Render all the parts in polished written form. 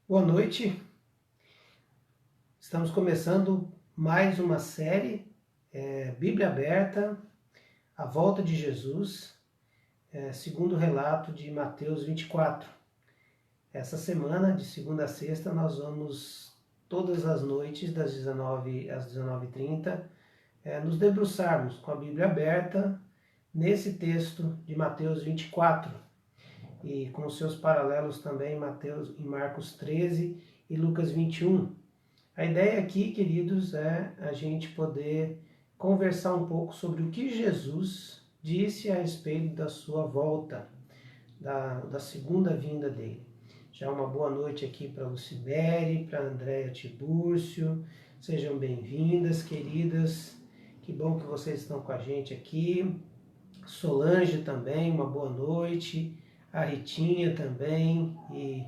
Boa noite, estamos começando mais uma série, Bíblia Aberta, a volta de Jesus, segundo o relato de Mateus 24. Essa semana, de segunda a sexta, nós vamos, todas as noites, das 19 às 19h30, nos debruçarmos com a Bíblia aberta nesse texto de Mateus 24 e com seus paralelos também em Marcos 13 e Lucas 21. A ideia aqui, queridos, é a gente poder conversar um pouco sobre o que Jesus disse a respeito da sua volta, da segunda vinda dele. Já uma boa noite aqui para Lucibere, para Andréia Tibúrcio. Sejam bem-vindas, queridas. Que bom que vocês estão com a gente aqui. Solange também, uma boa noite. A Ritinha também e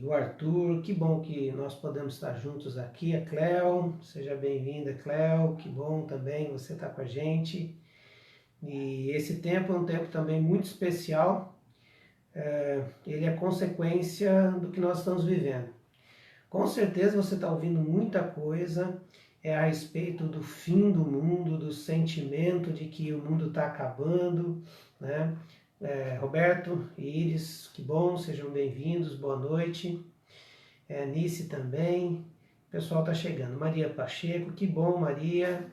o Arthur, que bom que nós podemos estar juntos aqui. A Cléo, seja bem-vinda, Cléo, que bom também você estar com a gente. E esse tempo é um tempo também muito especial, ele é consequência do que nós estamos vivendo. Com certeza você está ouvindo muita coisa a respeito do fim do mundo, do sentimento de que o mundo está acabando, né? Roberto e Iris, que bom, sejam bem-vindos, boa noite. Nice também, o pessoal está chegando. Maria Pacheco, que bom, Maria.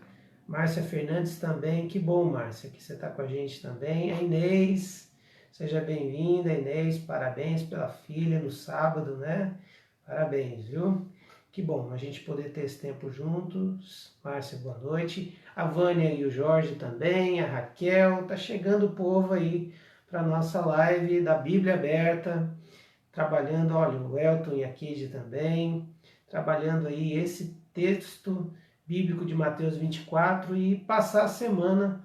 Márcia Fernandes também, que bom, Márcia, que você está com a gente também. A Inês, seja bem-vinda, Inês, parabéns pela filha no sábado, né? Parabéns, viu? Que bom a gente poder ter esse tempo juntos. Márcia, boa noite. A Vânia e o Jorge também, a Raquel, tá chegando o povo aí para a nossa live da Bíblia Aberta, trabalhando, olha, o Elton e a Kid também, trabalhando aí esse texto bíblico de Mateus 24 e passar a semana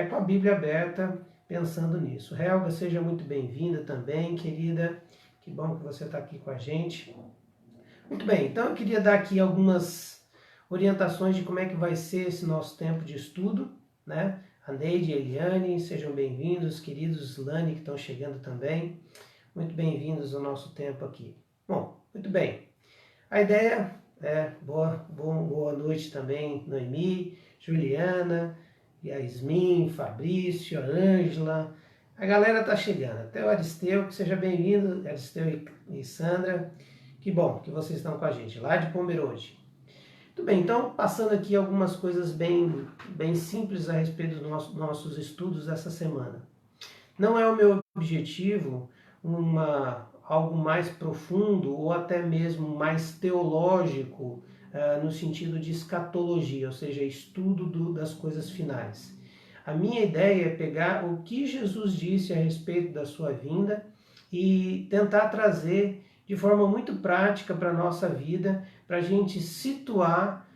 com a Bíblia aberta, pensando nisso. Helga, seja muito bem-vinda também, querida, que bom que você está aqui com a gente. Muito bem, então eu queria dar aqui algumas orientações de como é que vai ser esse nosso tempo de estudo, né? A Neide e a Eliane, sejam bem-vindos, queridos Lani que estão chegando também, muito bem-vindos ao nosso tempo aqui. Bom, muito bem, a ideia boa noite também, Noemi, Juliana, Yasmin, Fabrício, a Ângela, a galera tá chegando, até o Aristeu, que seja bem-vindo, Aristeu e Sandra, que bom que vocês estão com a gente, lá de Pomerode. Muito bem, então passando aqui algumas coisas bem simples a respeito dos nossos estudos dessa semana. Não é o meu objetivo algo mais profundo ou até mesmo mais teológico no sentido de escatologia, ou seja, estudo das coisas finais. A minha ideia é pegar o que Jesus disse a respeito da sua vinda e tentar trazer de forma muito prática para a nossa vida, para a gente situar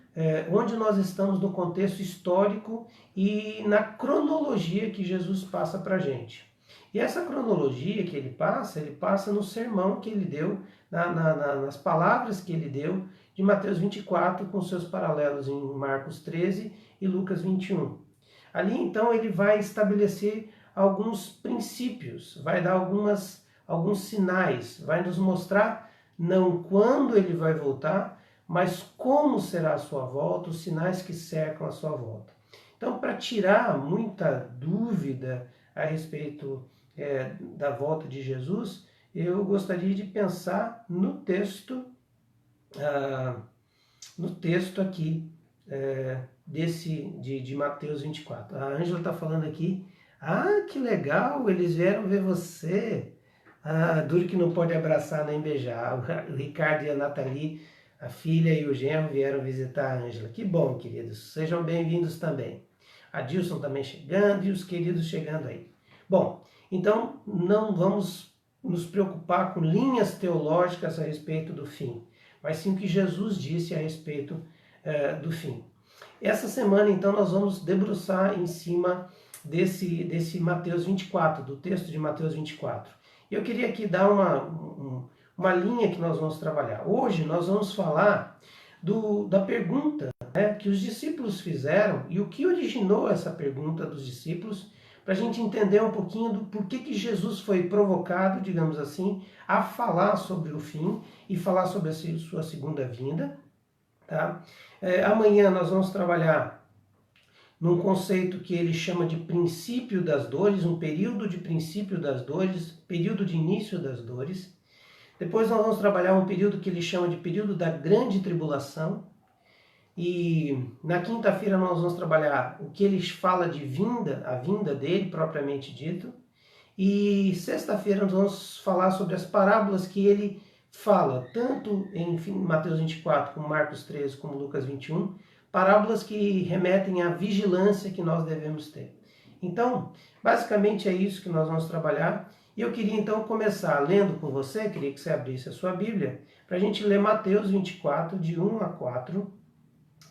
onde nós estamos no contexto histórico e na cronologia que Jesus passa para a gente. E essa cronologia que ele passa no sermão que ele deu, nas palavras que ele deu de Mateus 24, com seus paralelos em Marcos 13 e Lucas 21. Ali então ele vai estabelecer alguns princípios, vai dar alguns sinais, vai nos mostrar não quando ele vai voltar, mas como será a sua volta, os sinais que cercam a sua volta. Então, para tirar muita dúvida a respeito da volta de Jesus, eu gostaria de pensar no texto aqui de Mateus 24. A Ângela está falando aqui, que legal, eles vieram ver você. Duro que não pode abraçar nem beijar. O Ricardo e a Nathalie, a filha e o genro vieram visitar a Ângela. Que bom, queridos, sejam bem-vindos também. A Dilson também chegando e os queridos chegando aí. Bom, então não vamos nos preocupar com linhas teológicas a respeito do fim, mas sim o que Jesus disse a respeito do fim. Essa semana, então, nós vamos debruçar em cima desse Mateus 24, do texto de Mateus 24. Eu queria aqui dar uma linha que nós vamos trabalhar. Hoje nós vamos falar da pergunta que os discípulos fizeram e o que originou essa pergunta dos discípulos para a gente entender um pouquinho do porquê que Jesus foi provocado, digamos assim, a falar sobre o fim e falar sobre a sua segunda vinda. Tá? Amanhã nós vamos trabalhar num conceito que ele chama de princípio das dores, um período de princípio das dores, período de início das dores. Depois nós vamos trabalhar um período que ele chama de período da grande tribulação. E na quinta-feira nós vamos trabalhar o que ele fala de vinda, a vinda dele propriamente dito. E sexta-feira nós vamos falar sobre as parábolas que ele fala, tanto em Mateus 24, como Marcos 13, como Lucas 21, parábolas que remetem à vigilância que nós devemos ter. Então, basicamente é isso que nós vamos trabalhar. E eu queria então começar lendo com você, queria que você abrisse a sua Bíblia, para a gente ler Mateus 24, de 1 a 4,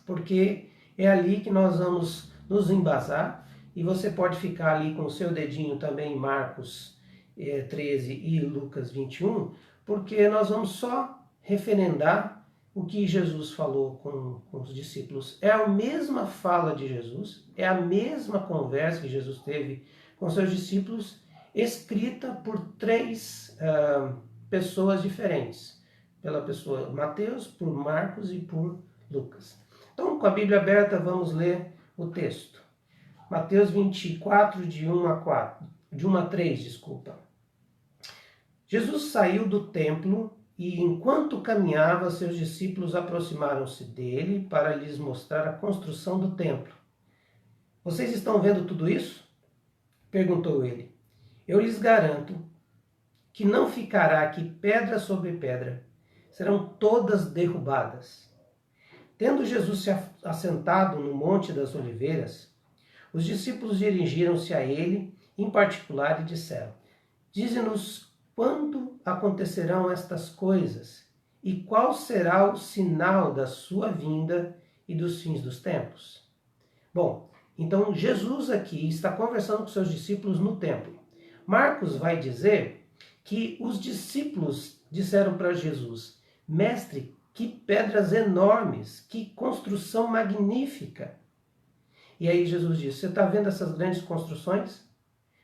porque é ali que nós vamos nos embasar, e você pode ficar ali com o seu dedinho também em Marcos 13 e Lucas 21, porque nós vamos só referendar o que Jesus falou com os discípulos. É a mesma fala de Jesus, é a mesma conversa que Jesus teve com seus discípulos, escrita por três pessoas diferentes. Pela pessoa Mateus, por Marcos e por Lucas. Então, com a Bíblia aberta, vamos ler o texto. Mateus 24, de 1 a 3, desculpa. Jesus saiu do templo e, enquanto caminhava, seus discípulos aproximaram-se dele para lhes mostrar a construção do templo. Vocês estão vendo tudo isso? Perguntou ele. Eu lhes garanto que não ficará aqui pedra sobre pedra. Serão todas derrubadas. Tendo Jesus se assentado no Monte das Oliveiras, os discípulos dirigiram-se a ele, em particular, e disseram: Dize-nos quando acontecerão estas coisas, e qual será o sinal da sua vinda e dos fins dos tempos? Bom, então Jesus aqui está conversando com seus discípulos no templo. Marcos vai dizer que os discípulos disseram para Jesus: Mestre, que pedras enormes, que construção magnífica. E aí Jesus diz: você está vendo essas grandes construções?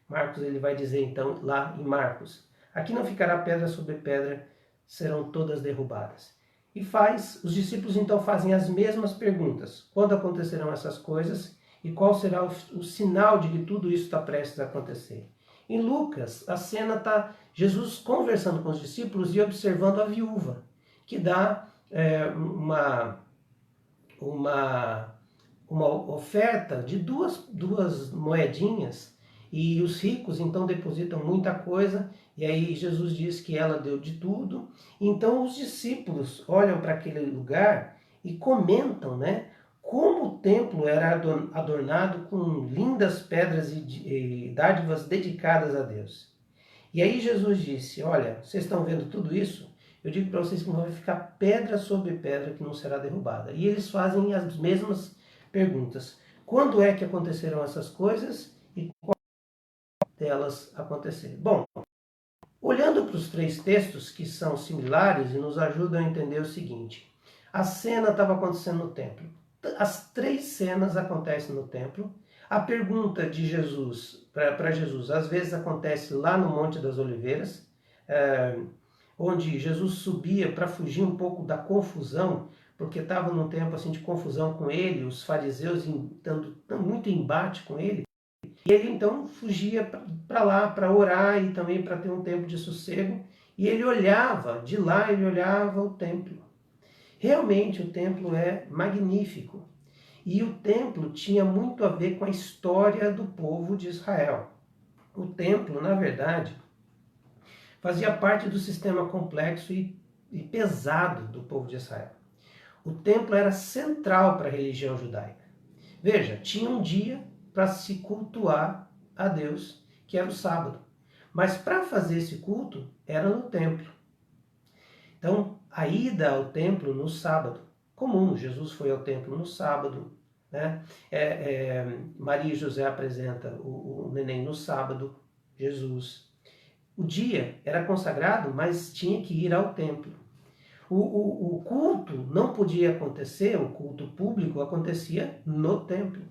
Marcos ele vai dizer então lá em Marcos: aqui não ficará pedra sobre pedra, serão todas derrubadas. E os discípulos então fazem as mesmas perguntas: quando acontecerão essas coisas e qual será o sinal de que tudo isso está prestes a acontecer? Em Lucas, a cena está Jesus conversando com os discípulos e observando a viúva, que dá uma oferta de duas moedinhas, e os ricos então depositam muita coisa, e aí Jesus diz que ela deu de tudo. Então os discípulos olham para aquele lugar e comentam, né, como o templo era adornado com lindas pedras e dádivas dedicadas a Deus. E aí Jesus disse: olha, vocês estão vendo tudo isso? Eu digo para vocês que não vai ficar pedra sobre pedra que não será derrubada. E eles fazem as mesmas perguntas: quando é que acontecerão essas coisas e qual delas acontecer? Bom, olhando para os três textos que são similares e nos ajudam a entender o seguinte: a cena estava acontecendo no templo. As três cenas acontecem no templo. A pergunta de Jesus, para Jesus, às vezes acontece lá no Monte das Oliveiras, onde Jesus subia para fugir um pouco da confusão, porque estava num tempo assim de confusão com ele, os fariseus dando muito embate com ele, e ele então fugia para lá para orar e também para ter um tempo de sossego, e ele olhava, de lá ele olhava o templo. Realmente o templo é magnífico, e o templo tinha muito a ver com a história do povo de Israel. O templo, na verdade, fazia parte do sistema complexo e pesado do povo de Israel. O templo era central para a religião judaica. Veja, tinha um dia para se cultuar a Deus, que era o sábado. Mas para fazer esse culto, era no templo. Então, a ida ao templo no sábado, comum, Jesus foi ao templo no sábado, né? Maria e José apresentam o neném no sábado, Jesus. O dia era consagrado, mas tinha que ir ao templo. O culto não podia acontecer, o culto público acontecia no templo.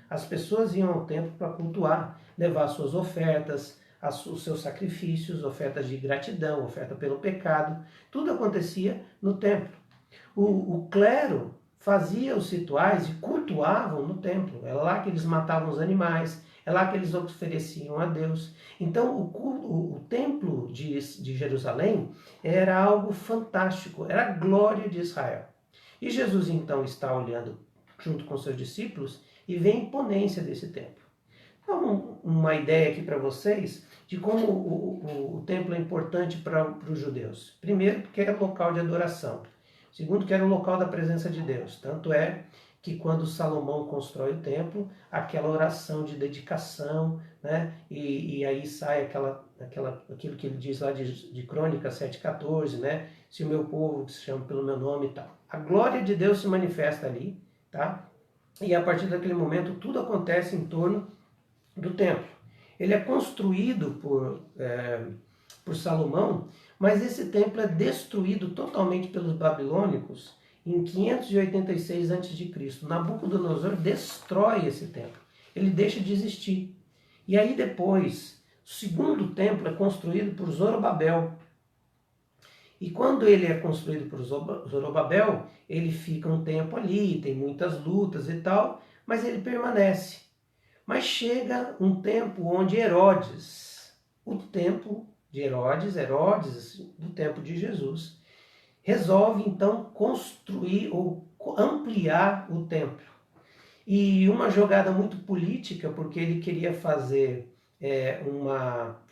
As pessoas iam ao templo para cultuar, levar suas ofertas, os seus sacrifícios, ofertas de gratidão, oferta pelo pecado. Tudo acontecia no templo. O clero fazia os rituais e cultuavam no templo. É lá que eles matavam os animais, é lá que eles ofereciam a Deus. Então, o templo de Jerusalém era algo fantástico, era a glória de Israel. E Jesus, então, está olhando junto com seus discípulos e vê a imponência desse templo. Então, uma ideia aqui para vocês de como o templo é importante para os judeus. Primeiro, porque era local de adoração. Segundo, que era o local da presença de Deus. Tanto é que quando Salomão constrói o templo, aquela oração de dedicação, né? E aí sai aquilo que ele diz lá de Crônicas 7,14, né? Se o meu povo que se chama pelo meu nome e tal. A glória de Deus se manifesta ali, tá? E a partir daquele momento tudo acontece em torno do templo. Ele é construído por Salomão, mas esse templo é destruído totalmente pelos babilônicos em 586 a.C. Nabucodonosor destrói esse templo. Ele deixa de existir. E aí depois, o segundo templo é construído por Zorobabel. E quando ele é construído por Zorobabel, ele fica um tempo ali, tem muitas lutas e tal, mas ele permanece. Mas chega um tempo onde Herodes, o tempo de Herodes do tempo de Jesus, resolve então construir ou ampliar o templo. E uma jogada muito política, porque ele queria fazer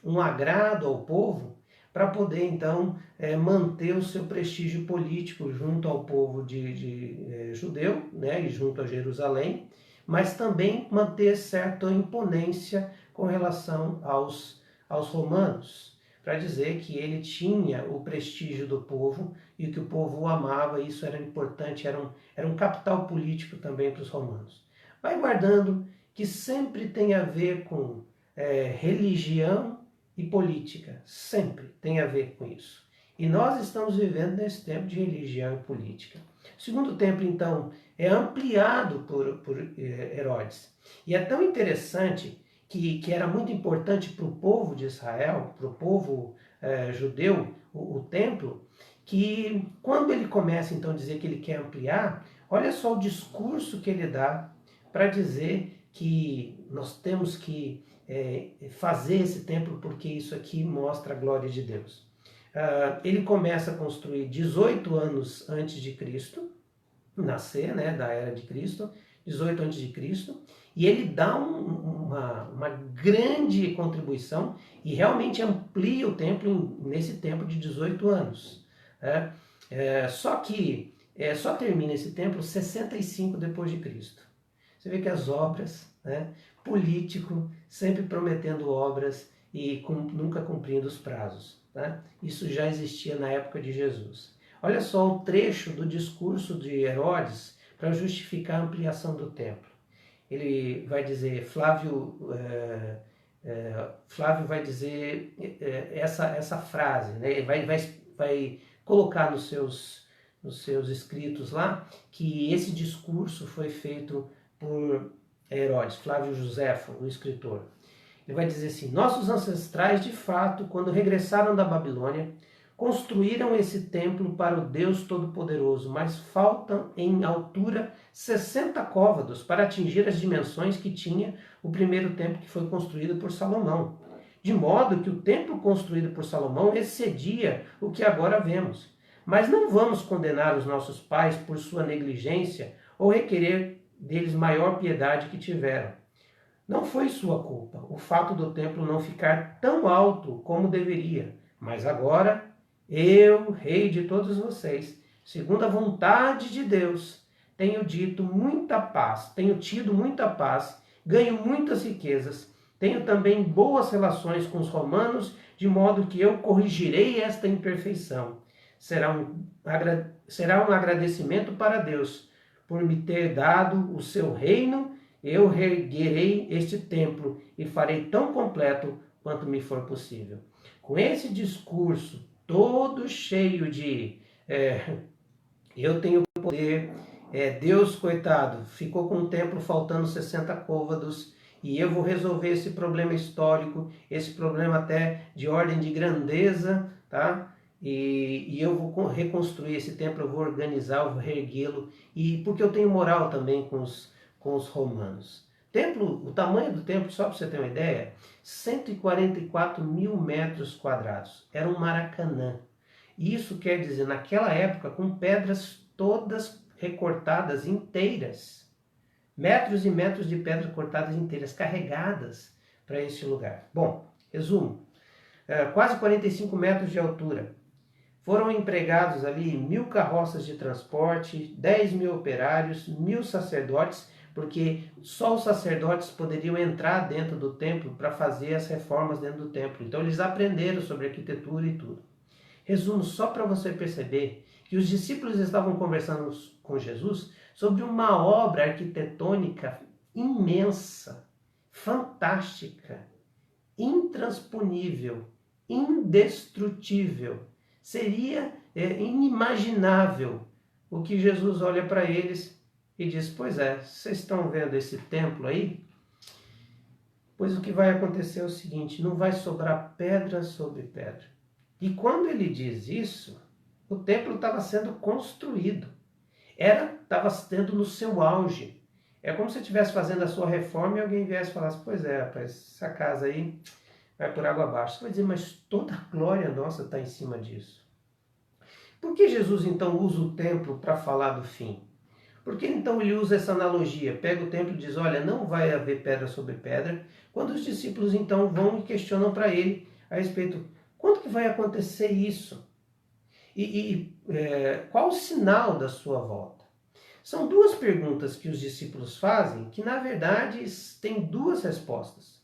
um agrado ao povo, para poder então manter o seu prestígio político junto ao povo judeu, né, e junto a Jerusalém, mas também manter certa imponência com relação aos romanos, para dizer que ele tinha o prestígio do povo e que o povo o amava, e isso era importante, era um capital político também para os romanos. Vai guardando que sempre tem a ver com religião e política, sempre tem a ver com isso. E nós estamos vivendo nesse tempo de religião e política. O segundo templo, então, é ampliado por Herodes. E é tão interessante que era muito importante para o povo de Israel, para o povo judeu, o templo, que quando ele começa então a dizer que ele quer ampliar, olha só o discurso que ele dá para dizer que nós temos que fazer esse templo porque isso aqui mostra a glória de Deus. Ele começa a construir 18 anos antes de Cristo, nascer, né, da era de Cristo, 18 antes de Cristo, e ele dá uma grande contribuição e realmente amplia o templo nesse tempo de 18 anos. Só que só termina esse templo 65 depois de Cristo. Você vê que as obras, né, político, sempre prometendo obras e nunca cumprindo os prazos. Tá? Isso já existia na época de Jesus. Olha só o trecho do discurso de Herodes para justificar a ampliação do templo. Ele vai dizer, Flávio vai dizer essa frase, né? Vai colocar nos seus escritos lá que esse discurso foi feito por Herodes, Flávio Joséfo, o escritor. Ele vai dizer assim: nossos ancestrais, de fato, quando regressaram da Babilônia, construíram esse templo para o Deus Todo-Poderoso, mas faltam em altura 60 côvados para atingir as dimensões que tinha o primeiro templo que foi construído por Salomão. De modo que o templo construído por Salomão excedia o que agora vemos. Mas não vamos condenar os nossos pais por sua negligência ou requerer deles maior piedade que tiveram. Não foi sua culpa o fato do templo não ficar tão alto como deveria, mas agora eu, rei de todos vocês, segundo a vontade de Deus, tenho tido muita paz, ganho muitas riquezas, tenho também boas relações com os romanos, de modo que eu corrigirei esta imperfeição. Será um agradecimento para Deus por me ter dado o seu reino. Eu reerguerei este templo e farei tão completo quanto me for possível. Com esse discurso todo cheio de eu tenho poder, Deus, coitado, ficou com o templo faltando 60 côvados e eu vou resolver esse problema histórico, esse problema até de ordem de grandeza, tá? E eu vou reconstruir esse templo, eu vou organizar, eu vou reerguê-lo, e porque eu tenho moral também com os romanos. Templo, o tamanho do templo, só para você ter uma ideia, 144 mil metros quadrados. Era um Maracanã. Isso quer dizer, naquela época, com pedras todas recortadas inteiras. Metros e metros de pedras cortadas inteiras, carregadas para esse lugar. Bom, resumo. Quase 45 metros de altura. Foram empregados ali 1.000 carroças de transporte, 10 mil operários, 1.000 sacerdotes, porque só os sacerdotes poderiam entrar dentro do templo para fazer as reformas dentro do templo. Então eles aprenderam sobre arquitetura e tudo. Resumo só para você perceber que os discípulos estavam conversando com Jesus sobre uma obra arquitetônica imensa, fantástica, intransponível, indestrutível. Seria inimaginável o que Jesus olha para eles e diz: pois é, vocês estão vendo esse templo aí? Pois o que vai acontecer é o seguinte, não vai sobrar pedra sobre pedra. E quando ele diz isso, o templo estava sendo construído. Estava sendo no seu auge. É como se você estivesse fazendo a sua reforma e alguém viesse e falasse: pois é, rapaz, essa casa aí vai por água abaixo. Você vai dizer: mas toda a glória nossa está em cima disso. Por que Jesus então usa o templo para falar do fim? Por que então ele usa essa analogia? Pega o templo e diz: olha, não vai haver pedra sobre pedra. Quando os discípulos então vão e questionam para ele a respeito: quando que vai acontecer isso? Qual o sinal da sua volta? São duas perguntas que os discípulos fazem que, na verdade, têm duas respostas.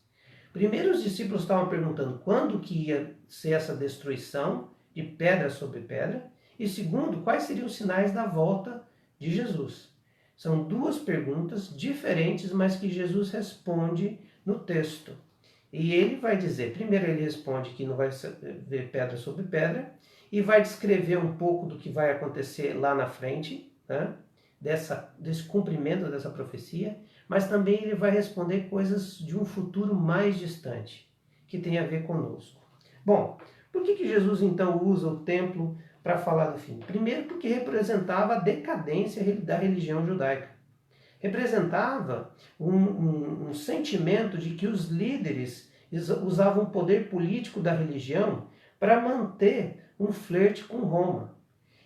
Primeiro, os discípulos estavam perguntando quando que ia ser essa destruição de pedra sobre pedra. E segundo, quais seriam os sinais da volta de Jesus. São duas perguntas diferentes, mas que Jesus responde no texto. E ele vai dizer, primeiro ele responde que não vai ver pedra sobre pedra, e vai descrever um pouco do que vai acontecer lá na frente, né? Desse cumprimento dessa profecia, mas também ele vai responder coisas de um futuro mais distante, que tem a ver conosco. Bom, por que Jesus então usa o templo para falar do fim? Primeiro porque representava a decadência da religião judaica. Representava um sentimento de que os líderes usavam o poder político da religião para manter um flerte com Roma.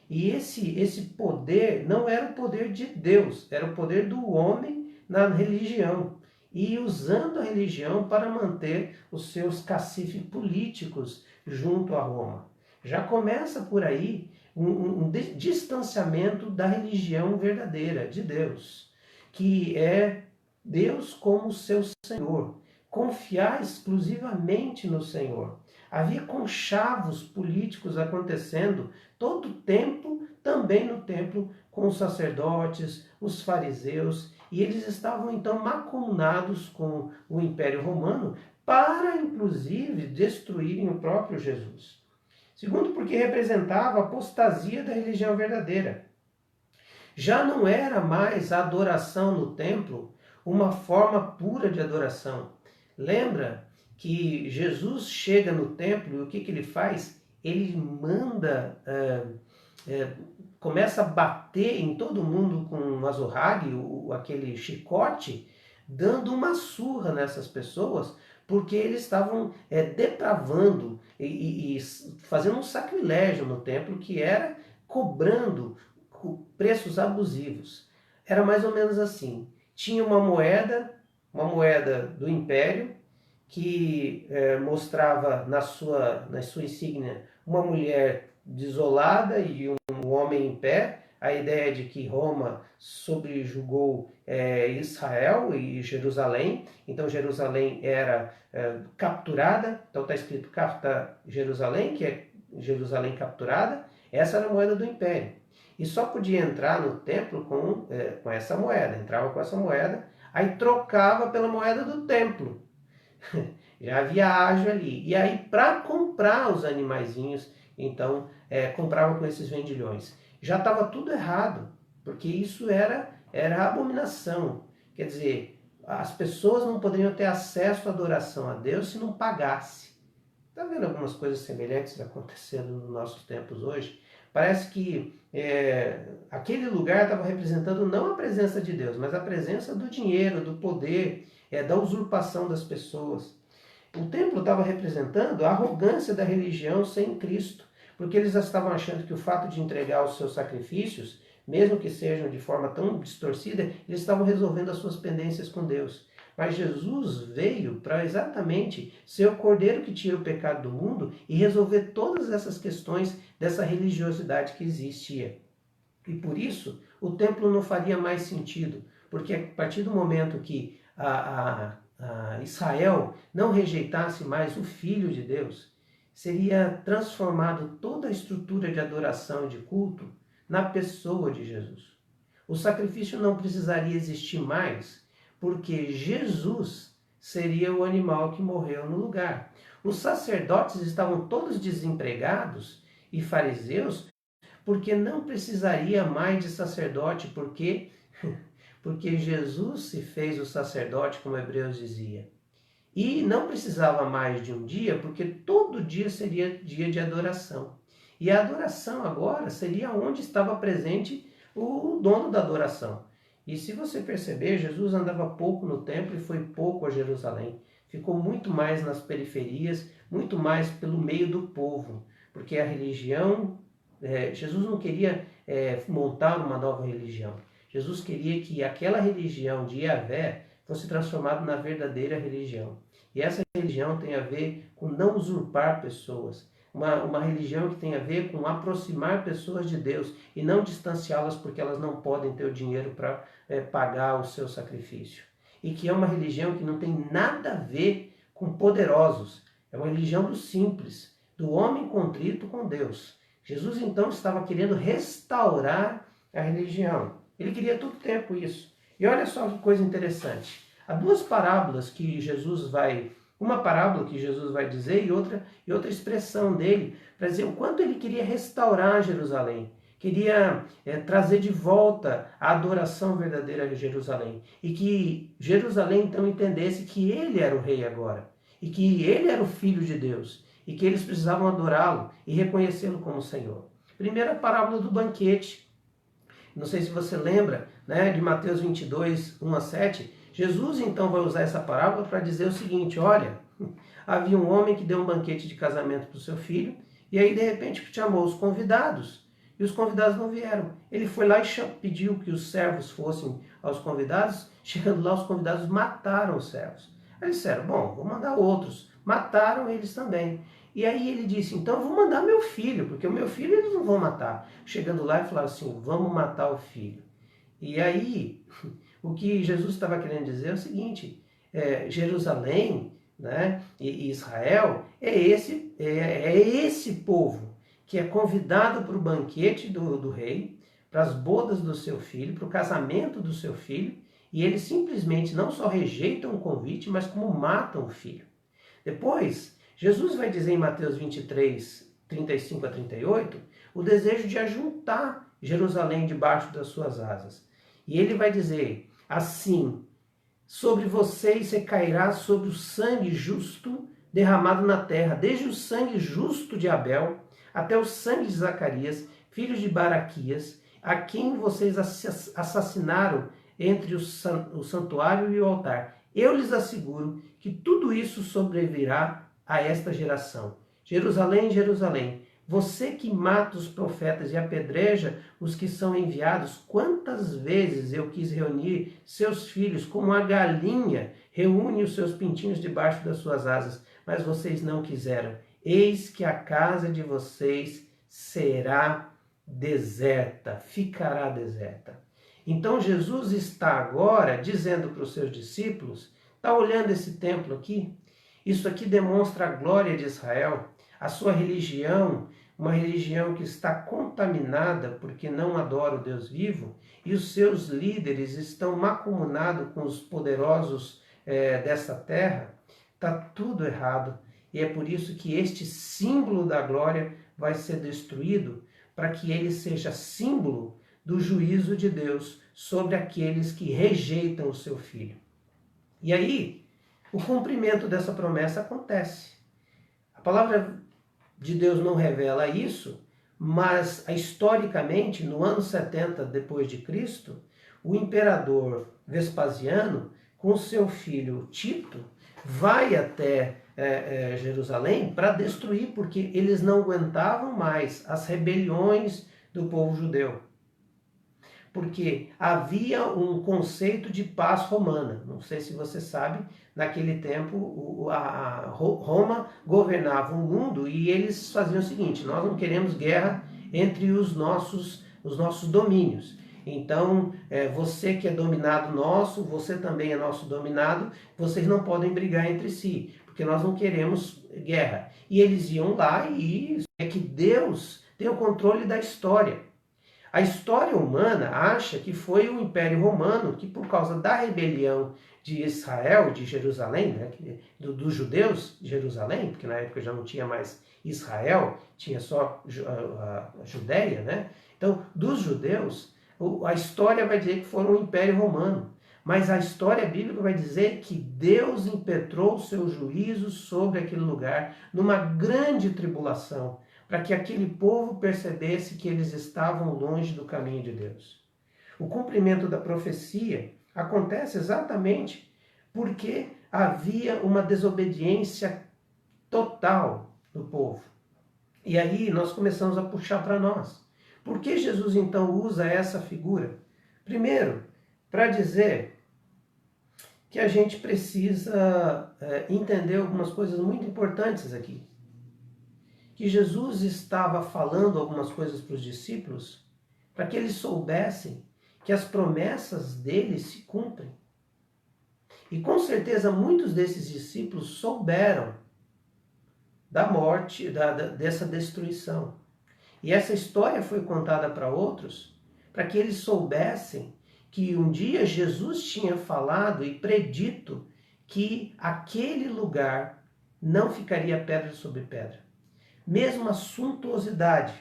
E esse poder não era o poder de Deus, era o poder do homem na religião. E usando a religião para manter os seus caciques políticos junto a Roma. Já começa por aí um distanciamento da religião verdadeira, de Deus, que é Deus como seu Senhor. Confiar exclusivamente no Senhor. Havia conchavos políticos acontecendo todo o tempo, também no templo, com os sacerdotes, os fariseus, e eles estavam então macunados com o Império Romano para, inclusive, destruírem o próprio Jesus. Segundo, porque representava a apostasia da religião verdadeira. Já não era mais a adoração no templo uma forma pura de adoração. Lembra que Jesus chega no templo e o que ele faz? Ele manda, começa a bater em todo mundo com um azorrague, aquele chicote, dando uma surra nessas pessoas, porque eles estavam depravando e fazendo um sacrilégio no templo, que era cobrando preços abusivos. Era mais ou menos assim. Tinha uma moeda do império, que mostrava na sua insígnia uma mulher desolada e um homem em pé, a ideia de que Roma subjugou Israel e Jerusalém, então Jerusalém era capturada, então está escrito Jerusalém, que é Jerusalém capturada, essa era a moeda do império. E só podia entrar no templo com essa moeda, entrava com essa moeda, aí trocava pela moeda do templo. Já havia ágio ali. E aí, para comprar os animaizinhos, então, comprava com esses vendilhões. Já estava tudo errado. porque isso era abominação. Quer dizer, as pessoas não poderiam ter acesso à adoração a Deus se não pagasse. Está vendo algumas coisas semelhantes acontecendo nos nossos tempos hoje? Parece que aquele lugar estava representando não a presença de Deus, mas a presença do dinheiro, do poder, da usurpação das pessoas. O templo estava representando a arrogância da religião sem Cristo, porque eles estavam achando que o fato de entregar os seus sacrifícios, mesmo que sejam de forma tão distorcida, eles estavam resolvendo as suas pendências com Deus. Mas Jesus veio para exatamente ser o cordeiro que tira o pecado do mundo e resolver todas essas questões dessa religiosidade que existia. E por isso o templo não faria mais sentido, porque a partir do momento que Israel não rejeitasse mais o Filho de Deus, seria transformado toda a estrutura de adoração e de culto na pessoa de Jesus. O sacrifício não precisaria existir mais, porque Jesus seria o animal que morreu no lugar. Os sacerdotes estavam todos desempregados e fariseus, porque não precisaria mais de sacerdote, porque Jesus se fez o sacerdote, como Hebreus dizia. E não precisava mais de um dia, porque todo dia seria dia de adoração. E a adoração agora seria onde estava presente o dono da adoração. E se você perceber, Jesus andava pouco no templo e foi pouco a Jerusalém. Ficou muito mais nas periferias, muito mais pelo meio do povo, porque a religião, Jesus não queria montar uma nova religião. Jesus queria que aquela religião de Yahvé fosse transformada na verdadeira religião. E essa religião tem a ver com não usurpar pessoas. Uma religião que tem a ver com aproximar pessoas de Deus e não distanciá-las porque elas não podem ter o dinheiro para pagar o seu sacrifício. E que é uma religião que não tem nada a ver com poderosos. É uma religião do simples, do homem contrito com Deus. Jesus então estava querendo restaurar a religião. Ele queria todo tempo isso. E olha só que coisa interessante. Há duas parábolas que Jesus vai... Uma parábola que Jesus vai dizer e outra expressão dele para dizer o quanto ele queria restaurar Jerusalém. Queria trazer de volta a adoração verdadeira a Jerusalém. E que Jerusalém então entendesse que ele era o rei agora. E que ele era o filho de Deus. E que eles precisavam adorá-lo e reconhecê-lo como Senhor. Primeira parábola do banquete. Não sei se você lembra, de Mateus 22, 1 a 7. Jesus então vai usar essa parábola para dizer o seguinte: olha, havia um homem que deu um banquete de casamento para o seu filho, e aí de repente chamou os convidados, e os convidados não vieram. Ele foi lá e pediu que os servos fossem aos convidados. Chegando lá, os convidados mataram os servos. Aí eles disseram: bom, vou mandar outros. Mataram eles também. E aí ele disse: então eu vou mandar meu filho, porque o meu filho eles não vão matar. Chegando lá e falaram assim: vamos matar o filho. E aí, o que Jesus estava querendo dizer é o seguinte: Jerusalém, e Israel é esse povo que é convidado para o banquete do rei, para as bodas do seu filho, para o casamento do seu filho, e eles simplesmente não só rejeitam o convite, mas como matam o filho. Depois, Jesus vai dizer em Mateus 23, 35 a 38, o desejo de ajuntar Jerusalém debaixo das suas asas. E ele vai dizer assim: sobre vocês recairá sobre o sangue justo derramado na terra, desde o sangue justo de Abel até o sangue de Zacarias, filho de Baraquias, a quem vocês assassinaram entre o santuário e o altar. Eu lhes asseguro que tudo isso sobrevirá a esta geração. Jerusalém, Jerusalém, você que mata os profetas e apedreja os que são enviados, quantas vezes eu quis reunir seus filhos como a galinha reúne os seus pintinhos debaixo das suas asas, mas vocês não quiseram. Eis que a casa de vocês será deserta, ficará deserta. Então Jesus está agora dizendo para os seus discípulos: está olhando esse templo aqui? Isso aqui demonstra a glória de Israel, a sua religião, uma religião que está contaminada porque não adora o Deus vivo, e os seus líderes estão macumunados com os poderosos dessa terra. Está tudo errado. E é por isso que este símbolo da glória vai ser destruído, para que ele seja símbolo do juízo de Deus sobre aqueles que rejeitam o seu Filho. E aí, o cumprimento dessa promessa acontece. A palavra de Deus não revela isso, mas historicamente, no ano 70 depois de Cristo, o imperador Vespasiano, com seu filho Tito, vai até Jerusalém para destruir, porque eles não aguentavam mais as rebeliões do povo judeu. Porque havia um conceito de paz romana. Não sei se você sabe, naquele tempo Roma governava o mundo e eles faziam o seguinte: nós não queremos guerra entre os nossos domínios. Então, você que é dominado nosso, você também é nosso dominado, vocês não podem brigar entre si, porque nós não queremos guerra. E eles iam lá e é que Deus tem o controle da história. A história humana acha que foi o Império Romano que, por causa da rebelião de Israel, de Jerusalém, né, dos judeus de Jerusalém, porque na época já não tinha mais Israel, tinha só a Judéia, né? Então, dos judeus, a história vai dizer que foram o Império Romano. Mas a história bíblica vai dizer que Deus impetrou o seu juízo sobre aquele lugar numa grande tribulação, para que aquele povo percebesse que eles estavam longe do caminho de Deus. O cumprimento da profecia acontece exatamente porque havia uma desobediência total do povo. E aí nós começamos a puxar para nós. Por que Jesus então usa essa figura? Primeiro, para dizer que a gente precisa entender algumas coisas muito importantes aqui. Que Jesus estava falando algumas coisas para os discípulos para que eles soubessem que as promessas dele se cumprem. E com certeza muitos desses discípulos souberam da morte, dessa destruição. E essa história foi contada para outros para que eles soubessem que um dia Jesus tinha falado e predito que aquele lugar não ficaria pedra sobre pedra. Mesmo a suntuosidade,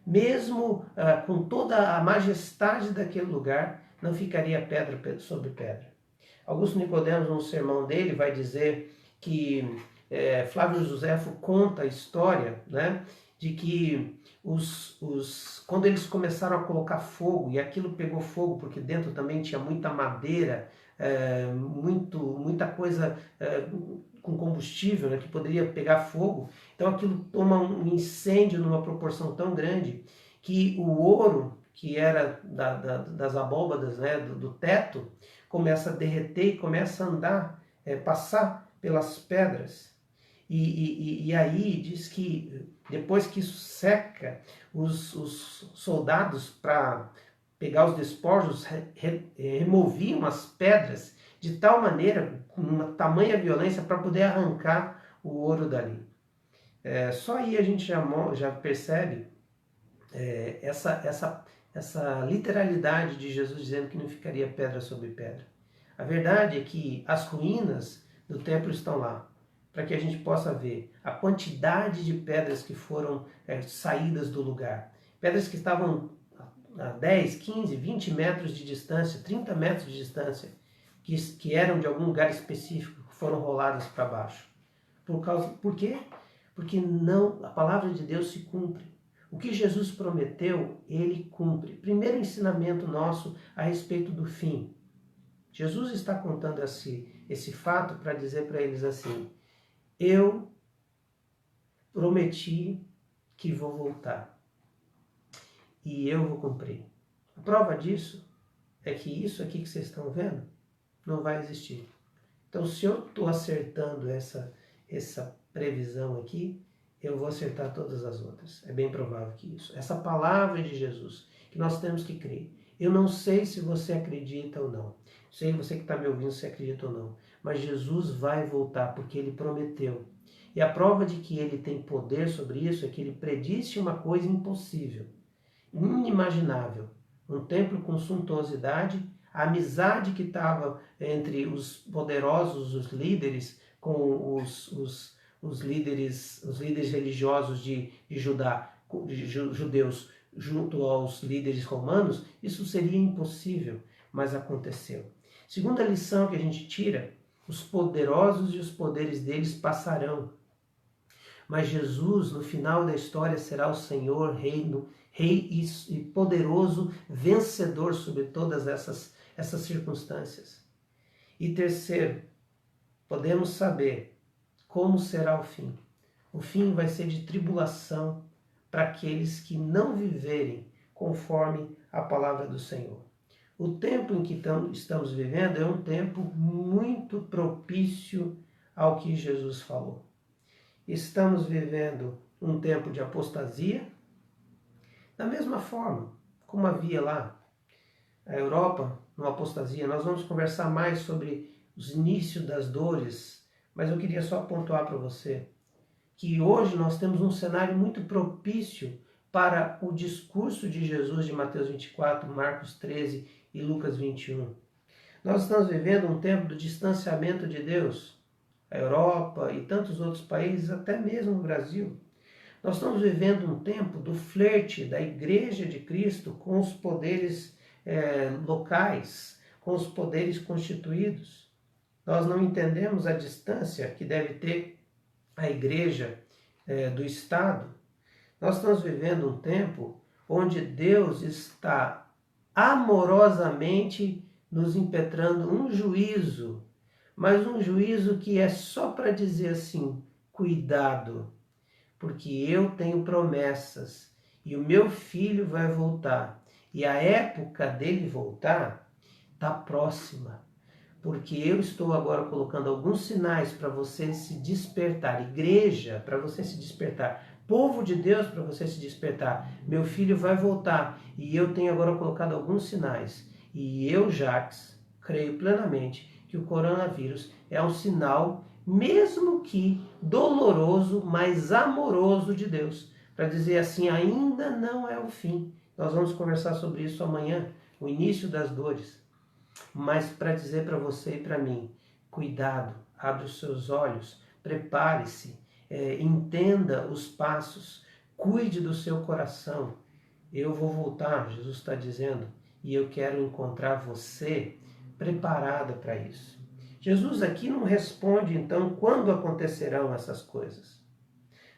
mesmo com toda a majestade daquele lugar, não ficaria pedra sobre pedra. Augusto Nicodemos, no sermão dele, vai dizer que Flávio Joséfo conta a história, né, de que quando eles começaram a colocar fogo, e aquilo pegou fogo, porque dentro também tinha muita madeira, muita coisa com combustível, né, que poderia pegar fogo. Então aquilo toma um incêndio numa proporção tão grande que o ouro, que era das abóbadas, né, do teto, começa a derreter e começa a andar, passar pelas pedras. E aí diz que depois que isso seca, os soldados, para pegar os despojos, removiam as pedras de tal maneira, com uma tamanha violência, para poder arrancar o ouro dali. Só aí a gente já percebe essa literalidade de Jesus dizendo que não ficaria pedra sobre pedra. A verdade é que as ruínas do templo estão lá, para que a gente possa ver a quantidade de pedras que foram saídas do lugar. Pedras que estavam a 10, 15, 20 metros de distância, 30 metros de distância, que eram de algum lugar específico, foram roladas para baixo. Por quê? Porque a palavra de Deus se cumpre. O que Jesus prometeu, ele cumpre. Primeiro ensinamento nosso a respeito do fim. Jesus está contando esse fato para dizer para eles assim: eu prometi que vou voltar e eu vou cumprir. A prova disso é que isso aqui que vocês estão vendo não vai existir. Então, se eu estou acertando essa previsão aqui, eu vou acertar todas as outras. É bem provável que isso. Essa palavra de Jesus, que nós temos que crer. Eu não sei se você acredita ou não. Sei você que está me ouvindo se acredita ou não. Mas Jesus vai voltar porque ele prometeu. E a prova de que ele tem poder sobre isso é que ele predisse uma coisa impossível, inimaginável. Um templo com suntuosidade, a amizade que estava entre os poderosos, os líderes, com os líderes religiosos de judeus, junto aos líderes romanos, isso seria impossível, mas aconteceu. Segunda lição que a gente tira, os poderosos e os poderes deles passarão. Mas Jesus, no final da história, será o Senhor, rei e poderoso, vencedor sobre todas essas circunstâncias. E terceiro, podemos saber como será o fim. O fim vai ser de tribulação para aqueles que não viverem conforme a palavra do Senhor. O tempo em que estamos vivendo é um tempo muito propício ao que Jesus falou. Estamos vivendo um tempo de apostasia, da mesma forma como havia lá a Europa, numa apostasia. Nós vamos conversar mais sobre os inícios das dores, mas eu queria só pontuar para você que hoje nós temos um cenário muito propício para o discurso de Jesus de Mateus 24, Marcos 13 e Lucas 21. Nós estamos vivendo um tempo do distanciamento de Deus, a Europa e tantos outros países, até mesmo o Brasil. Nós estamos vivendo um tempo do flerte da Igreja de Cristo com os poderes locais, com os poderes constituídos. Nós não entendemos a distância que deve ter a Igreja do Estado. Nós estamos vivendo um tempo onde Deus está amorosamente nos impetrando um juízo, mas um juízo que é só para dizer assim, cuidado, porque eu tenho promessas e o meu filho vai voltar. E a época dele voltar está próxima, porque eu estou agora colocando alguns sinais para você se despertar. Igreja, para você se despertar. Povo de Deus, para você se despertar. Meu filho vai voltar e eu tenho agora colocado alguns sinais. E eu, Jacques, creio plenamente que o coronavírus é um sinal, mesmo que doloroso, mas amoroso de Deus, para dizer assim, ainda não é o fim. Nós vamos conversar sobre isso amanhã, o início das dores. Mas para dizer para você e para mim, cuidado, abre os seus olhos, prepare-se, entenda os passos, cuide do seu coração. Eu vou voltar, Jesus está dizendo, e eu quero encontrar você preparada para isso. Jesus aqui não responde, então, quando acontecerão essas coisas.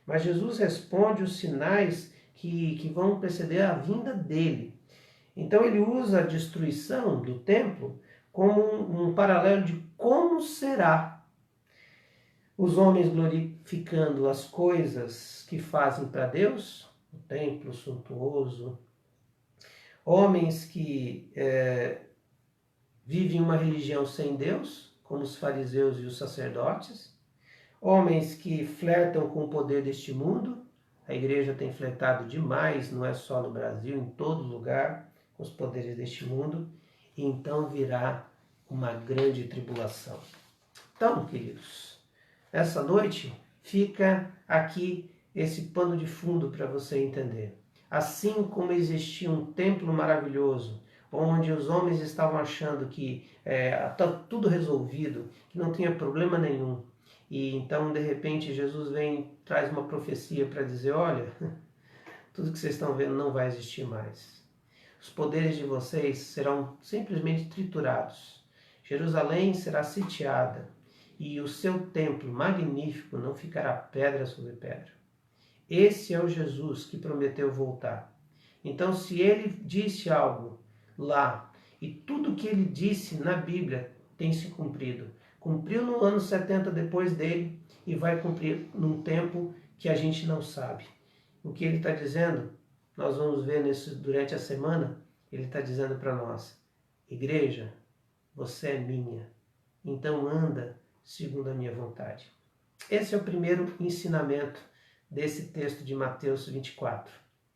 Mas Jesus responde os sinais que vão preceder a vinda dele. Então ele usa a destruição do templo como um paralelo de como será. Os homens glorificando as coisas que fazem para Deus, o templo suntuoso, homens que vivem uma religião sem Deus, como os fariseus e os sacerdotes, homens que flertam com o poder deste mundo. A igreja tem flertado demais, não é só no Brasil, em todo lugar, com os poderes deste mundo, e então virá uma grande tribulação. Então, queridos, essa noite fica aqui esse pano de fundo para você entender. Assim como existia um templo maravilhoso, onde os homens estavam achando que está tudo resolvido, que não tinha problema nenhum, e então de repente Jesus vem, traz uma profecia para dizer, olha, tudo que vocês estão vendo não vai existir mais. Os poderes de vocês serão simplesmente triturados. Jerusalém será sitiada e o seu templo magnífico não ficará pedra sobre pedra. Esse é o Jesus que prometeu voltar. Então, se ele disse algo lá e tudo que ele disse na Bíblia tem se cumprido, cumpriu no ano 70 depois dele e vai cumprir num tempo que a gente não sabe. O que ele está dizendo, nós vamos ver durante a semana, ele está dizendo para nós, igreja, você é minha, então anda segundo a minha vontade. Esse é o primeiro ensinamento desse texto de Mateus 24.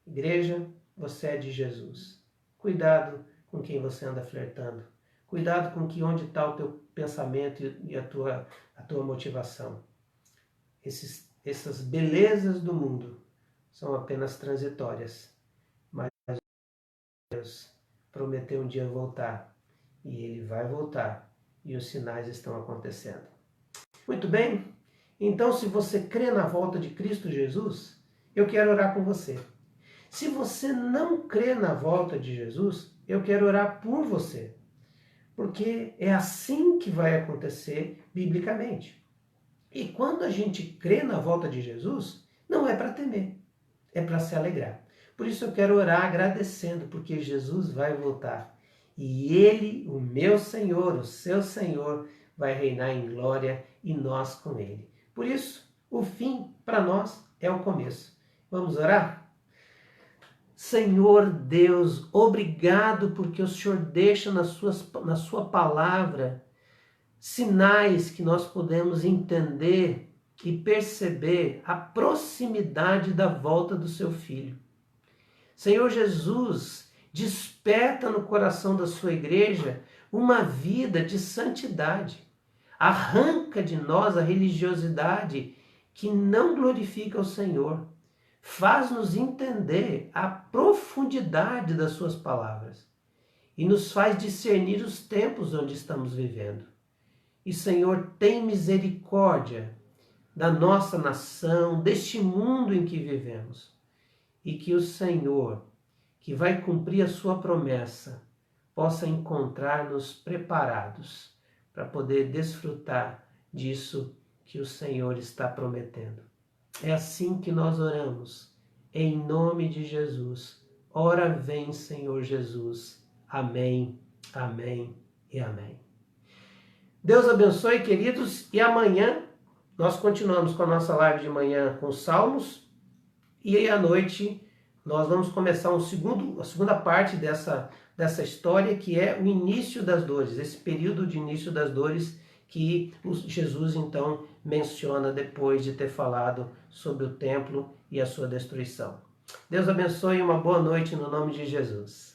Igreja, você é de Jesus. Cuidado com quem você anda flertando. Cuidado com onde está o teu pensamento e a tua motivação. Essas belezas do mundo são apenas transitórias. Mas Deus prometeu um dia voltar. E ele vai voltar. E os sinais estão acontecendo. Muito bem? Então, se você crê na volta de Cristo Jesus, eu quero orar com você. Se você não crê na volta de Jesus, eu quero orar por você, porque é assim que vai acontecer biblicamente. E quando a gente crê na volta de Jesus, não é para temer, é para se alegrar. Por isso eu quero orar agradecendo, porque Jesus vai voltar. E Ele, o meu Senhor, o seu Senhor, vai reinar em glória e nós com Ele. Por isso, o fim para nós é o começo. Vamos orar? Senhor Deus, obrigado porque o Senhor deixa na sua palavra sinais que nós podemos entender e perceber a proximidade da volta do seu Filho. Senhor Jesus, desperta no coração da sua igreja uma vida de santidade. Arranca de nós a religiosidade que não glorifica o Senhor. Faz-nos entender a profundidade das suas palavras e nos faz discernir os tempos onde estamos vivendo. E, Senhor, tem misericórdia da nossa nação, deste mundo em que vivemos. E que o Senhor, que vai cumprir a sua promessa, possa encontrar-nos preparados para poder desfrutar disso que o Senhor está prometendo. É assim que nós oramos, em nome de Jesus. Ora vem, Senhor Jesus. Amém, amém e amém. Deus abençoe, queridos, e amanhã nós continuamos com a nossa live de manhã com os Salmos, e aí à noite nós vamos começar a segunda parte dessa história, que é o início das dores, esse período de início das dores que Jesus então menciona depois de ter falado sobre o templo e a sua destruição. Deus abençoe e uma boa noite no nome de Jesus.